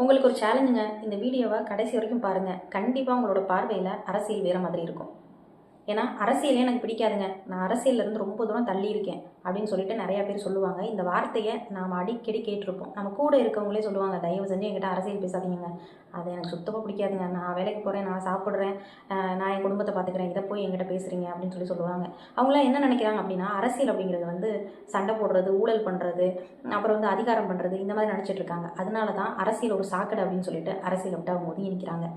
உங்களுக்கு ஒரு சேலஞ்சுங்க. இந்த வீடியோவை கடைசி வரைக்கும் பாருங்கள். கண்டிப்பாக உங்களோட பார்வையில் அரசியல் வேறு மாதிரி இருக்கும். ஏன்னா அரசியலே எனக்கு பிடிக்காதுங்க, நான் அரசியல்லேருந்து ரொம்ப தூரம் தள்ளி இருக்கேன் அப்படின்னு சொல்லிட்டு நிறையா பேர் சொல்லுவாங்க. இந்த வார்த்தையை நாம் அடிக்கடி கேட்டிருப்போம். நம்ம கூட இருக்கவங்களே சொல்லுவாங்க, தயவு செஞ்சு என்கிட்ட அரசியல் பேசாதீங்க, அது எனக்கு சுத்தமாக பிடிக்காதுங்க, நான் வேலைக்கு போகிறேன், நான் சாப்பிட்றேன், நான் என் குடும்பத்தை பார்த்துக்கிறேன், இதை போய் என்கிட்ட பேசுகிறீங்க அப்படின்னு சொல்லுவாங்க. அவங்களாம் என்ன நினைக்கிறாங்க அப்படின்னா, அரசியல் அப்படிங்கிறது வந்து சண்டை போடுறது, ஊழல் பண்ணுறது, அப்புறம் வந்து அதிகாரம் பண்ணுறது, இந்த மாதிரி நினச்சிட்டு இருக்காங்க. அதனால தான் அரசியல் ஒரு சாக்கடை அப்படின்னு சொல்லிட்டு அரசியலை விட்டு அவங்க ஒதுங்கி நிற்கிறாங்க.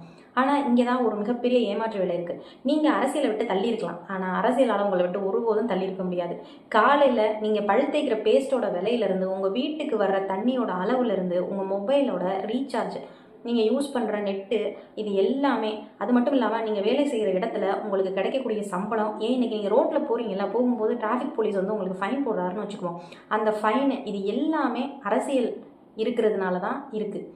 ஆனால் இங்கே தான் ஒரு மிகப்பெரிய ஏமாற்று வேலை இருக்குது. நீங்கள் அரசியலை விட்டு தள்ளி இருக்கலாம், ஆனால் அரசியலால் உங்களை விட்டு ஒருபோதும் தள்ளி இருக்க முடியாது. காலையில் நீங்கள் பல் தேய்க்கிற பேஸ்ட்டோட விலையிலேருந்து, உங்கள் வீட்டுக்கு வர்ற தண்ணியோட அளவுலேருந்து, உங்கள் மொபைலோட ரீசார்ஜ், நீங்கள் யூஸ் பண்ணுற நெட்டு, இது எல்லாமே, அது மட்டும் இல்லாமல் நீங்கள் வேலை செய்கிற இடத்துல உங்களுக்கு கிடைக்கக்கூடிய சம்பளம், ஏன் இன்றைக்கி நீங்கள் ரோட்டில் போகிறீங்களா, போகும்போது டிராஃபிக் போலீஸ் வந்து உங்களுக்கு ஃபைன் போடுறாருன்னு வச்சுக்குவோம், அந்த ஃபைனு, இது எல்லாமே அரசியல் இருக்கிறதுனால தான் இருக்குது.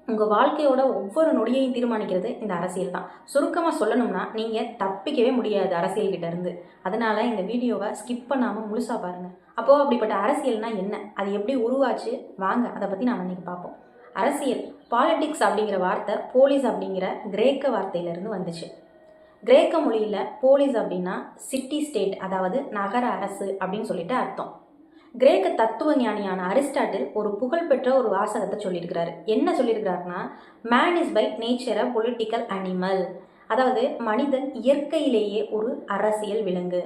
உங்கள் வாழ்க்கையோட ஒவ்வொரு நொடியையும் தீர்மானிக்கிறது இந்த அரசியல் தான். சுருக்கமாக சொல்லணும்னா நீங்கள் தப்பிக்கவே முடியாது அரசியல்கிட்ட இருந்து. அதனால் இந்த வீடியோவை ஸ்கிப் பண்ணாமல் முழுசாக பாருங்கள். அப்போது அப்படிப்பட்ட அரசியல்னால் என்ன, அது எப்படி உருவாச்சு, வாங்க அதை பற்றி நாம் இன்றைக்கி பார்ப்போம். அரசியல், பாலிடிக்ஸ் அப்படிங்கிற வார்த்தை போலீஸ் அப்படிங்கிற கிரேக்க வார்த்தையிலேருந்து வந்துச்சு. கிரேக்க மொழியில் போலீஸ் அப்படின்னா சிட்டி ஸ்டேட், அதாவது நகர அரசு அப்படின்னு சொல்லிட்டு அர்த்தம். கிரேக்க தத்துவ ஞானியான அரிஸ்டாட்டில் ஒரு புகழ்பெற்ற ஒரு வாசகத்தை சொல்லியிருக்கிறாரு. என்ன சொல்லியிருக்கிறாருன்னா, man is by nature a political animal, அதாவது மனிதன் இயற்கையிலேயே ஒரு அரசியல் விலங்கு.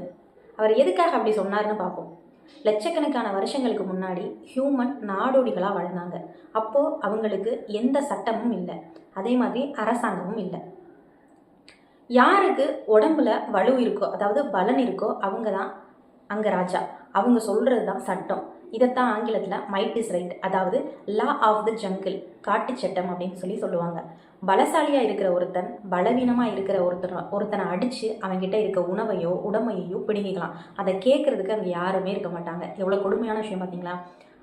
அவர் எதுக்காக அப்படி சொன்னார்னு பார்ப்போம். லட்சக்கணக்கான வருஷங்களுக்கு முன்னாடி ஹியூமன் நாடோடிகளாக வாழ்ந்தாங்க. அப்போது அவங்களுக்கு எந்த சட்டமும் இல்லை, அதே மாதிரி அரசாங்கமும் இல்லை. யாருக்கு உடம்புல வலு இருக்கோ, அதாவது பலன் இருக்கோ, அவங்க தான் அங்கே ராஜா. அவங்க சொல்கிறது தான் சட்டம். இதைத்தான் ஆங்கிலத்தில் மைட் இஸ் ரைட், அதாவது லா ஆஃப் த ஜங்கிள், காட்டு சட்டம் அப்படின்னு சொல்லுவாங்க. பலசாலியாக இருக்கிற ஒருத்தன் பலவீனமாக இருக்கிற ஒருத்தனை அடித்து அவங்ககிட்ட இருக்க உணவையோ உடமையோ பிடுங்கிக்கலாம். அதை கேட்குறதுக்கு அங்கே யாருமே இருக்க மாட்டாங்க. எவ்வளோ கொடுமையான விஷயம் பார்த்தீங்களா?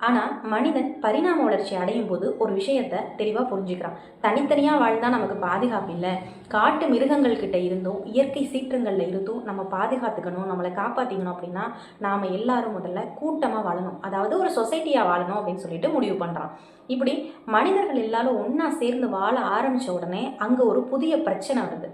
ஆனால் மனிதன் பரிணாம வளர்ச்சி அடையும் போது ஒரு விஷயத்தை தெளிவாக புரிஞ்சுக்கிறான். தனித்தனியாக வாழ்ந்தால் நமக்கு பாதுகாப்பு இல்லை, காட்டு மிருகங்கள்கிட்ட இருந்தும் இயற்கை சீற்றங்களில் இருந்தும் நம்ம பாதுகாத்துக்கணும், நம்மளை காப்பாற்றிக்கணும் அப்படின்னா நாம் எல்லாரும் முதல்ல கூட்டமாக வாழணும், அதாவது ஒரு சொசைட்டியாக வாழணும் அப்படின்னு சொல்லிட்டு முடிவு பண்ணுறான். இப்படி மனிதர்கள் எல்லாரும் ஒன்றா சேர்ந்து வாழ ஆரம்பித்த உடனே அங்கே ஒரு புதிய பிரச்சனை வருது.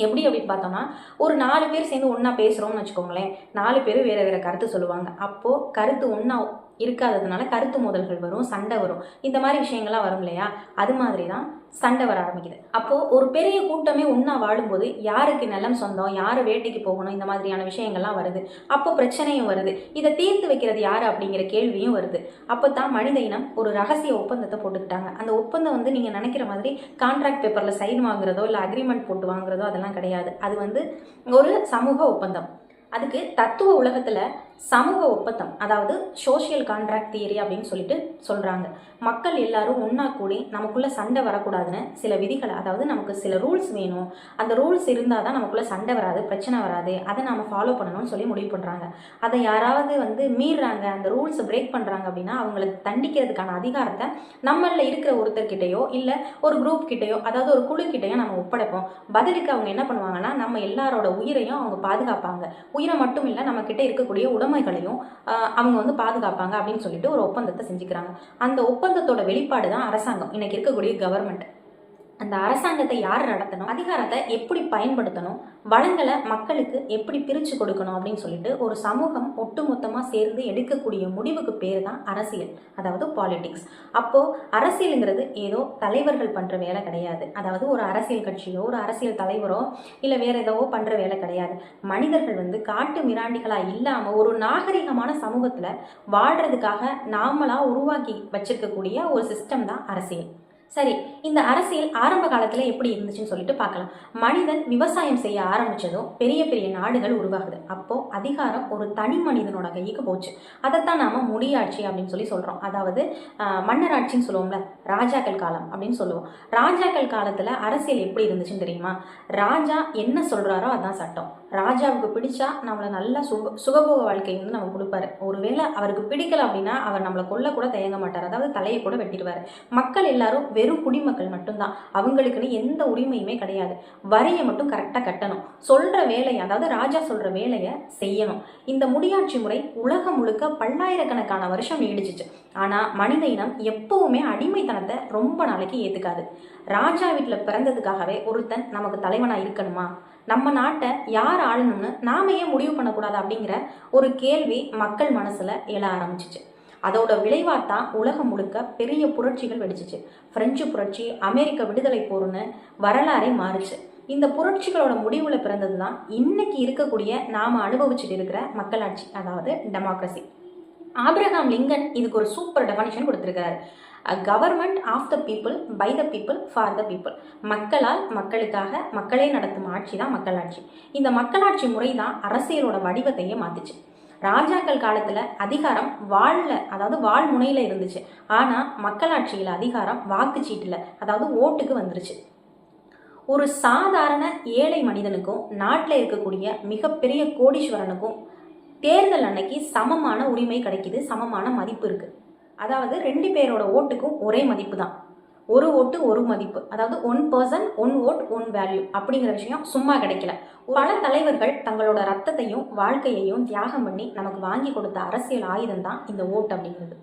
எப்படி அப்படின்னு பார்த்தோம்னா, ஒரு 4 பேர் சேர்ந்து ஒன்றா பேசுகிறோம்னு வச்சுக்கோங்களேன். 4 பேர் வேறு வேறு கருத்து சொல்லுவாங்க. அப்போது கருத்து ஒன்றா இருக்காததுனால கருத்து மோதல்கள் வரும், சண்டை வரும், இந்த மாதிரி விஷயங்கள்லாம் வரும் இல்லையா? அது மாதிரி தான் சண்டை வர ஆரம்பிக்குது. அப்போது ஒரு பெரிய கூட்டமே ஒன்றா வாழும்போது யாருக்கு நிலம் சொந்தம், யார் வேட்டைக்கு போகணும், இந்த மாதிரியான விஷயங்கள்லாம் வருது. அப்போ பிரச்சனையும் வருது. இதை தீர்த்து வைக்கிறது யார் அப்படிங்கிற கேள்வியும் வருது. அப்போ தான் மனித இனம் ஒரு ரகசிய ஒப்பந்தத்தை போட்டுக்கிட்டாங்க. அந்த ஒப்பந்தம் வந்து நீங்கள் நினைக்கிற மாதிரி கான்ட்ராக்ட் பேப்பரில் சைன் வாங்குறதோ இல்லை அக்ரிமெண்ட் போட்டு வாங்குறதோ அதெல்லாம் கிடையாது. அது வந்து ஒரு சமூக ஒப்பந்தம். அதுக்கு தத்துவ உலகத்தில் சமூக ஒப்பந்தம், அதாவது சோஷியல் கான்ட்ராக்ட் தியரி அப்படின்னு சொல்லிட்டு சொல்கிறாங்க. மக்கள் எல்லாரும் ஒன்றா கூடி நமக்குள்ளே சண்டை வரக்கூடாதுன்னு சில விதிகளை, அதாவது நமக்கு சில ரூல்ஸ் வேணும், அந்த ரூல்ஸ் இருந்தால் தான் நமக்குள்ளே சண்டை வராது, பிரச்சனை வராது, அதை நாம் ஃபாலோ பண்ணணும்னு சொல்லி முடிவு பண்ணுறாங்க. அதை யாராவது வந்து மீறுறாங்க, அந்த ரூல்ஸை பிரேக் பண்ணுறாங்க அப்படின்னா அவங்களுக்கு தண்டிக்கிறதுக்கான அதிகாரத்தை நம்மளில் இருக்கிற ஒருத்தர்கிட்டையோ இல்லை ஒரு குரூப் கிட்டையோ, அதாவது ஒரு குழுக்கிட்டையோ நம்ம ஒப்படைப்போம். பதிலுக்கு அவங்க என்ன பண்ணுவாங்கன்னா, நம்ம எல்லாரோட உயிரையும் அவங்க பாதுகாப்பாங்க. உயிரை மட்டும் இல்லை, நம்ம கிட்ட இருக்கக்கூடிய உடைமைகளையும் அவங்க வந்து பாதுகாப்பாங்க அப்படின்னு சொல்லிட்டு ஒரு ஒப்பந்தத்தை செஞ்சுக்கிறாங்க. அந்த ஒப்பந்தத்தோட வெளிப்பாடு தான் அரசாங்கம், இன்னைக்கு இருக்கக்கூடிய கவர்மெண்ட். அந்த அரசாங்கத்தை யார் நடத்தணும், அதிகாரத்தை எப்படி பயன்படுத்தணும், வளங்களை மக்களுக்கு எப்படி பிரித்து கொடுக்கணும் அப்படின்னு சொல்லிட்டு ஒரு சமூகம் ஒட்டுமொத்தமாக சேர்ந்து எடுக்கக்கூடிய முடிவுக்கு பேர் தான் அரசியல், அதாவது பாலிடிக்ஸ். அப்போது அரசியலுங்கிறது ஏதோ தலைவர்கள் பண்ணுற வேலை கிடையாது, அதாவது ஒரு அரசியல் கட்சியோ ஒரு அரசியல் தலைவரோ இல்லை வேறு ஏதோ பண்ணுற வேலை கிடையாது. மனிதர்கள் வந்து காட்டு மிராண்டிகளாக இல்லாமல் ஒரு நாகரிகமான சமூகத்தில் வாழ்கிறதுக்காக நாமளாக உருவாக்கி வச்சிருக்கக்கூடிய ஒரு சிஸ்டம் தான் அரசியல். சரி, இந்த அரசியல் ஆரம்ப காலத்தில் எப்படி இருந்துச்சுன்னு சொல்லிட்டு பார்க்கலாம். மனிதன் விவசாயம் செய்ய ஆரம்பித்ததும் பெரிய பெரிய நாடுகள் உருவாகுது. அப்போது அதிகாரம் ஒரு தனி மனிதனோட கைக்கு போச்சு. அதைத்தான் நாம் முடியாட்சி அப்படின்னு சொல்கிறோம். அதாவது மன்னராட்சின்னு சொல்லுவோம்ல, ராஜாக்கள் காலம் அப்படின்னு சொல்லுவோம். ராஜாக்கள் காலத்தில் அரசியல் எப்படி இருந்துச்சுன்னு தெரியுமா? ராஜா என்ன சொல்கிறாரோ அதுதான் சட்டம். ராஜாவுக்கு பிடிச்சா நம்மளை நல்லா சுகபோக வாழ்க்கை வந்து நம்ம கொடுப்பாரு. ஒருவேளை அவருக்கு பிடிக்கல அப்படின்னா அவர் நம்மளை கொல்ல கூட தயங்க மாட்டார், அதாவது தலையை கூட வெட்டிடுவார். மக்கள் எல்லாரும் வெறும் குடிமக்கள் மட்டும்தான், அவங்களுக்குன்னு எந்த உரிமையுமே கிடையாது. வரியை மட்டும் கரெக்டாக கட்டணும், சொல்கிற வேலையை, அதாவது ராஜா சொல்கிற வேலையை செய்யணும். இந்த முடியாட்சி முறை உலகம் முழுக்க பல்லாயிரக்கணக்கான வருஷம் நீடிச்சிச்சு. ஆனால் மனித இனம் எப்பவுமே அடிமைத்தனத்தை ரொம்ப நாளைக்கு ஏற்றுக்காது. ராஜா வீட்டில் பிறந்ததுக்காகவே ஒருத்தன் நமக்கு தலைவனாக இருக்கணுமா? நம்ம நாட்டை யார் ஆளணும்னு நாம ஏன் முடிவு பண்ணக்கூடாது அப்படிங்கிற ஒரு கேள்வி மக்கள் மனசுல எழ ஆரம்பிச்சிச்சு. அதோட விளைவாத்தான் உலகம் முழுக்க பெரிய புரட்சிகள் வெடிச்சிச்சு. பிரெஞ்சு புரட்சி, அமெரிக்க விடுதலை போர்னு வரலாறே மாறுச்சு. இந்த புரட்சிகளோட முடிவுல பிறந்தது தான் இன்னைக்கு இருக்கக்கூடிய நாம அனுபவிச்சுட்டு இருக்கிற மக்களாட்சி, அதாவது டெமோக்ரஸி. ஆப்ரஹாம் லிங்கன் இதுக்கு ஒரு சூப்பர் டெஃபனிஷன் கொடுத்திருக்காரு. Government of the people, by the people, for the people. மக்களால் மக்களுக்காக மக்களே நடத்தும் ஆட்சி தான் மக்களாட்சி. இந்த மக்களாட்சி முறை தான் அரசியலோட வடிவத்தையே மாத்துச்சு. ராஜாக்கள் காலத்துல அதிகாரம் அதாவது வாழ் முனையில இருந்துச்சு. ஆனா மக்களாட்சியில அதிகாரம் வாக்குச்சீட்டுல, அதாவது ஓட்டுக்கு வந்துருச்சு. ஒரு சாதாரண ஏழை மனிதனுக்கும் நாட்டில் இருக்கக்கூடிய மிகப்பெரிய கோடீஸ்வரனுக்கும் தேர்தல் அன்னைக்கு சமமான உரிமை கிடைக்குது, சமமான மதிப்பு இருக்கு. அதாவது 2 பேரோட ஓட்டுக்கும் ஒரே மதிப்பு தான். ஒரு ஓட்டு ஒரு மதிப்பு, அதாவது 1 person 1 vote 1 value அப்படிங்கிற விஷயம் சும்மா கிடைக்கல. பல தலைவர்கள் தங்களோட ரத்தத்தையும் வாழ்க்கையையும் தியாகம் பண்ணி நமக்கு வாங்கி கொடுத்த அரசியல் ஆயுதம் தான் இந்த ஓட்டு அப்படிங்கிறது.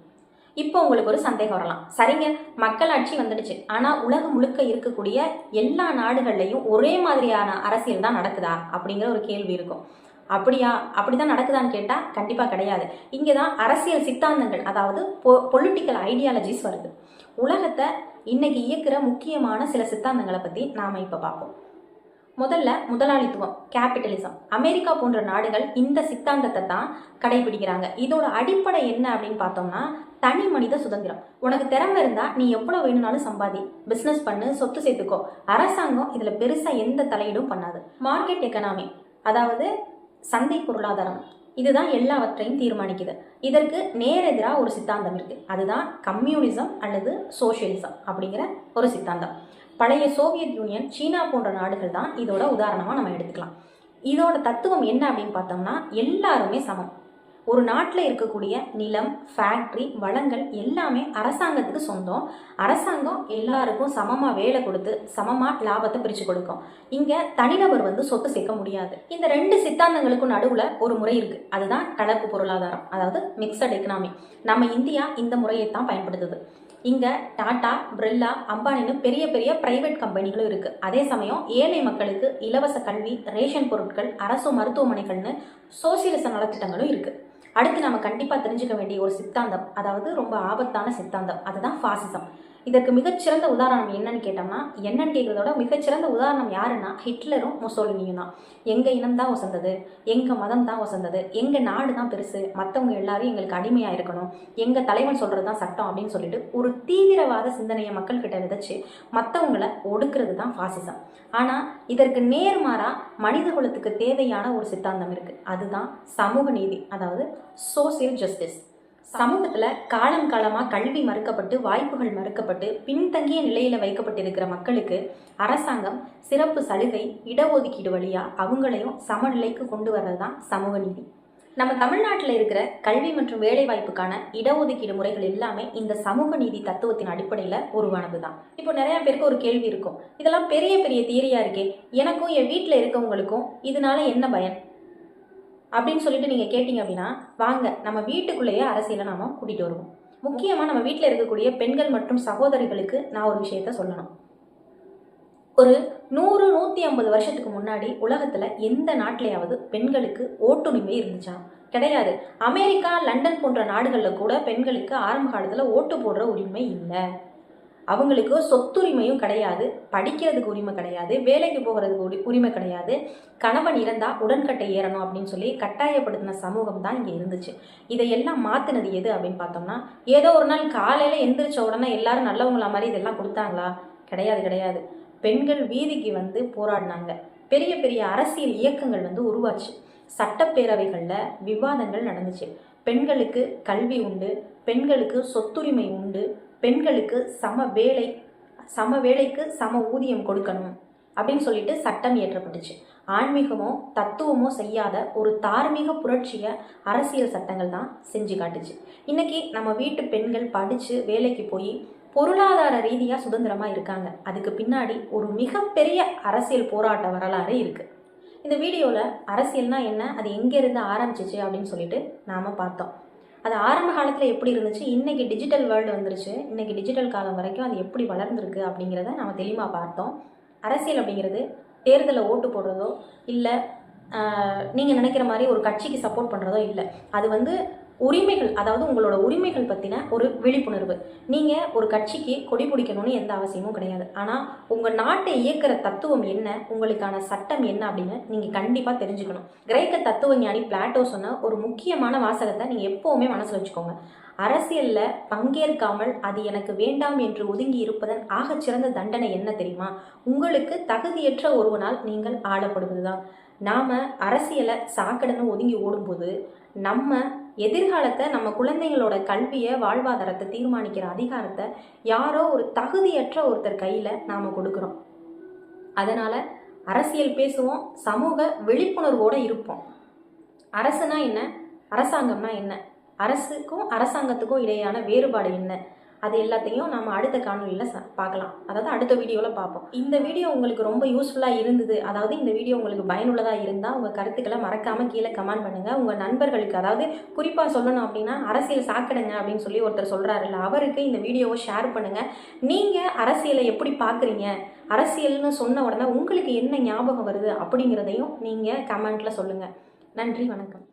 இப்போ உங்களுக்கு ஒரு சந்தேகம் வரலாம், சரிங்க மக்களாட்சி வந்துடுச்சு, ஆனா உலகம் முழுக்க இருக்கக்கூடிய எல்லா நாடுகள்லையும் ஒரே மாதிரியான அரசியல் தான் நடக்குதா அப்படிங்கிற ஒரு கேள்வி இருக்கும். அப்படிதான் நடக்குதான்னு கேட்டா கண்டிப்பா கிடையாது. இங்கதான் அரசியல் சித்தாந்தங்கள், அதாவது பொலிட்டிக்கல் ஐடியாலஜிஸ் வருது. உலகத்தை இன்னைக்கு இயக்குற முக்கியமான சில சித்தாந்தங்களை பத்தி நாம இப்ப பார்ப்போம். முதல்ல முதலாளித்துவம், கேபிட்டலிசம். அமெரிக்கா போன்ற நாடுகள் இந்த சித்தாந்தத்தை தான் கடைபிடிக்கிறாங்க. இதோட அடிப்படை என்ன அப்படின்னு பார்த்தோம்னா, தனி மனித சுதந்திரம். உனக்கு திறமை இருந்தா நீ எவ்வளவு வேணும்னாலும் சம்பாதி, பிசினஸ் பண்ணு, சொத்து சேர்த்துக்கோ, அரசாங்கம் இதுல பெருசா எந்த தலையீடும் பண்ணாது. மார்க்கெட் எக்கனாமி, அதாவது சந்தை பொருளாதாரம், இதுதான் எல்லாவற்றையும் தீர்மானிக்குது. இதற்கு நேரெதிராக ஒரு சித்தாந்தம் இருக்கு, அதுதான் கம்யூனிசம் அல்லது சோசியலிசம் அப்படிங்கிற ஒரு சித்தாந்தம். பழைய சோவியத் யூனியன், சீனா போன்ற நாடுகள் தான் இதோட உதாரணமா நம்ம எடுத்துக்கலாம். இதோட தத்துவம் என்ன அப்படின்னு பார்த்தோம்னா, எல்லாருமே சமம். ஒரு நாட்டில் இருக்கக்கூடிய நிலம், ஃபேக்ட்ரி, வளங்கள் எல்லாமே அரசாங்கத்துக்கு சொந்தம். அரசாங்கம் எல்லாருக்கும் சமமாக வேலை கொடுத்து சமமாக லாபத்தை பிரித்து கொடுக்கும். இங்கே தனிநபர் வந்து சொத்து சேர்க்க முடியாது. இந்த 2 சித்தாந்தங்களுக்கும் நடுவில் ஒரு முறை இருக்குது, அதுதான் கலப்பு பொருளாதாரம், அதாவது மிக்சட் எக்கனாமி. நம்ம இந்தியா இந்த முறையை தான் பயன்படுத்துது. இங்கே டாடா, பிர்லா, அம்பானின்னு பெரிய பெரிய பிரைவேட் கம்பெனிகளும் இருக்குது. அதே சமயம் ஏழை மக்களுக்கு இலவச கல்வி, ரேஷன் பொருட்கள், அரசு மருத்துவமனைகள்னு சோசியலிச நலத்திட்டங்களும் இருக்குது. அடுத்து நம்ம கண்டிப்பாக தெரிஞ்சுக்க வேண்டிய ஒரு சித்தாந்தம், அதாவது ரொம்ப ஆபத்தான சித்தாந்தம், அதுதான் ஃபாசிசம். இதற்கு மிகச்சிறந்த உதாரணம் என்னன்னு கேட்டோம்னா, என்னன்னு கேட்கறதோட மிகச்சிறந்த உதாரணம் யாருன்னா ஹிட்லரும் முசோலினியும் தான். எங்கள் இனம் தான் வசந்தது, எங்கள் மதம் தான் வசந்தது, எங்கள் நாடு தான் பெருசு, மற்றவங்க எல்லாரும் எங்களுக்கு அடிமையாக இருக்கணும், எங்கள் தலைவன் சொல்கிறது தான் சட்டம் அப்படின்னு சொல்லிட்டு ஒரு தீவிரவாத சிந்தனையை மக்கள்கிட்ட விதைச்சு மற்றவங்களை ஒடுக்கிறது தான் ஃபாசிசம். ஆனால் இதற்கு நேர்மாறாக மனித குலத்துக்கு தேவையான ஒரு சித்தாந்தம் இருக்குது, அதுதான் சமூக நீதி, அதாவது சோசியல் ஜஸ்டிஸ். சமூகத்தில் காலம் காலமாக கல்வி மறுக்கப்பட்டு, வாய்ப்புகள் மறுக்கப்பட்டு, பின்தங்கிய நிலையில் வைக்கப்பட்டிருக்கிற மக்களுக்கு அரசாங்கம் சிறப்பு சலுகை, இடஒதுக்கீடு வழியாக அவங்களையும் சமநிலைக்கு கொண்டு வர்றது தான் சமூக நீதி. நம்ம தமிழ்நாட்டில் இருக்கிற கல்வி மற்றும் வேலை வாய்ப்புக்கான இடஒதுக்கீடு முறைகள் எல்லாமே இந்த சமூக நீதி தத்துவத்தின் அடிப்படையில் உருவானது தான். இப்போ நிறைய பேருக்கு ஒரு கேள்வி இருக்கும், இதெல்லாம் பெரிய பெரிய தியரியா இருக்கே, எனக்கும் என் வீட்டில் இருக்கவங்களுக்கும் இதனால என்ன பயன் அப்படின்னு சொல்லிட்டு நீங்கள் கேட்டிங்க அப்படின்னா, வாங்க நம்ம வீட்டுக்குள்ளேயே அரசியலை நாம கூட்டிகிட்டு வருவோம். முக்கியமாக நம்ம வீட்டில் இருக்கக்கூடிய பெண்கள் மற்றும் சகோதரிகளுக்கு நான் ஒரு விஷயத்த சொல்லணும். ஒரு 100-150 வருஷத்துக்கு முன்னாடி உலகத்தில் எந்த நாட்டிலையாவது பெண்களுக்கு ஓட்டுரிமை இருந்துச்சா? கிடையாது. அமெரிக்கா, லண்டன் போன்ற நாடுகளில் கூட பெண்களுக்கு ஆரம்ப காலத்தில் ஓட்டு போடுற உரிமை இல்லை. அவங்களுக்கு சொத்துரிமையும் கிடையாது, படிக்கிறதுக்கு உரிமை கிடையாது, வேலைக்கு போகிறதுக்கு உரிமை கிடையாது. கணவன் இறந்தால் உடன்கட்டை ஏறணும் அப்படின்னு சொல்லி கட்டாயப்படுத்தின சமூகம் தான் இங்கே இருந்துச்சு. இதையெல்லாம் மாற்றினது எது அப்படின்னு பார்த்தோம்னா, ஏதோ ஒரு நாள் காலையில் எந்திரிச்ச உடனே எல்லாரும் நல்லவங்களா மாதிரி இதெல்லாம் கொடுத்தாங்களா? கிடையாது. பெண்கள் வீதிக்கு வந்து போராடினாங்க. பெரிய பெரிய அரசியல் இயக்கங்கள் வந்து உருவாச்சு. சட்டப்பேரவைகளில் விவாதங்கள் நடந்துச்சு. பெண்களுக்கு கல்வி உண்டு, பெண்களுக்கு சொத்துரிமை உண்டு, பெண்களுக்கு சம வேலைக்கு சம ஊதியம் கொடுக்கணும் அப்படின்னு சொல்லிட்டு சட்டம் இயற்றப்பட்டுச்சு. ஆன்மீகமோ தத்துவமோ செய்யாத ஒரு தார்மீக புரட்சியை அரசியல் சட்டங்கள் தான் செஞ்சு காட்டுச்சு. இன்னைக்கு நம்ம வீட்டு பெண்கள் படித்து வேலைக்கு போய் பொருளாதார ரீதியாக சுதந்திரமாக இருக்காங்க. அதுக்கு பின்னாடி ஒரு மிகப்பெரிய அரசியல் போராட்ட வரலாறு இருக்குது. இந்த வீடியோவில் அரசியல்னா என்ன, அது எங்கேருந்து ஆரம்பிச்சிச்சு அப்படின்னு சொல்லிட்டு நாம் பார்த்தோம். அது ஆரம்ப காலத்தில் எப்படி இருந்துச்சு, இன்றைக்கி டிஜிட்டல் வேர்ல்டு வந்துருச்சு, இன்றைக்கி டிஜிட்டல் காலம் வரைக்கும் அது எப்படி வளர்ந்துருக்கு அப்படிங்கிறத நம்ம தெளிவாக பார்த்தோம். அரசியல் அப்படிங்கிறது தேர்தலில் ஓட்டு போடுறதோ இல்லை நீங்கள் நினைக்கிற மாதிரி ஒரு கட்சிக்கு சப்போர்ட் பண்ணுறதோ இல்லை. அது உரிமைகள், அதாவது உங்களோட உரிமைகள் பற்றின ஒரு விழிப்புணர்வு. நீங்கள் ஒரு கட்சிக்கு கொடி பிடிக்கணும்னு எந்த அவசியமும் கிடையாது. ஆனால் உங்கள் நாட்டை இயக்கிற தத்துவம் என்ன, உங்களுக்கான சட்டம் என்ன அப்படின்னு நீங்கள் கண்டிப்பாக தெரிஞ்சுக்கணும். கிரேக்க தத்துவ ஞானி பிளாட்டோ சொன்ன ஒரு முக்கியமான வாசகத்தை நீங்கள் எப்போவுமே மனசில் வச்சுக்கோங்க. அரசியலில் பங்கேற்காமல் அது எனக்கு வேண்டாம் என்று ஒதுங்கி இருப்பதன் ஆகச்சிறந்த தண்டனை என்ன தெரியுமா? உங்களுக்கு தகுதியற்ற ஒருவனால் நீங்கள் ஆளப்படுவது தான். நாம் அரசியலை சாக்கடைன்னு ஒதுங்கி ஓடும்போது நம்ம எதிர்காலத்தை, நம்ம குழந்தைங்களோட கல்வியை, வாழ்வாதாரத்தை தீர்மானிக்கிற அதிகாரத்தை யாரோ ஒரு தகுதியற்ற ஒருத்தர் கையில் நாம் கொடுக்குறோம். அதனால் அரசியல் பேசுவோம், சமூக விழிப்புணர்வோடு இருப்போம். அரசுனா என்ன, அரசாங்கம்னா என்ன, அரசுக்கும் அரசாங்கத்துக்கும் இடையான வேறுபாடு என்ன, அது எல்லாத்தையும் நம்ம அடுத்த காணொலியில் பார்க்கலாம். அதாவது அடுத்த வீடியோவில் பார்ப்போம். இந்த வீடியோ உங்களுக்கு ரொம்ப யூஸ்ஃபுல்லாக இருந்தது, அதாவது இந்த வீடியோ உங்களுக்கு பயனுள்ளதாக இருந்தால் உங்கள் கருத்துக்களை மறக்காமல் கீழே கமெண்ட் பண்ணுங்கள். உங்கள் நண்பர்களுக்கு, அதாவது குறிப்பாக சொல்லணும் அப்படின்னா அரசியல் சாக்கடைங்க அப்படின்னு சொல்லி ஒருத்தர் சொல்கிறாருல்ல, அவருக்கு இந்த வீடியோவை ஷேர் பண்ணுங்கள். நீங்கள் அரசியலை எப்படி பார்க்குறீங்க, அரசியல்னு சொன்ன உடனே உங்களுக்கு என்ன ஞாபகம் வருது அப்படிங்கிறதையும் நீங்கள் கமெண்ட்டில் சொல்லுங்கள். நன்றி, வணக்கம்.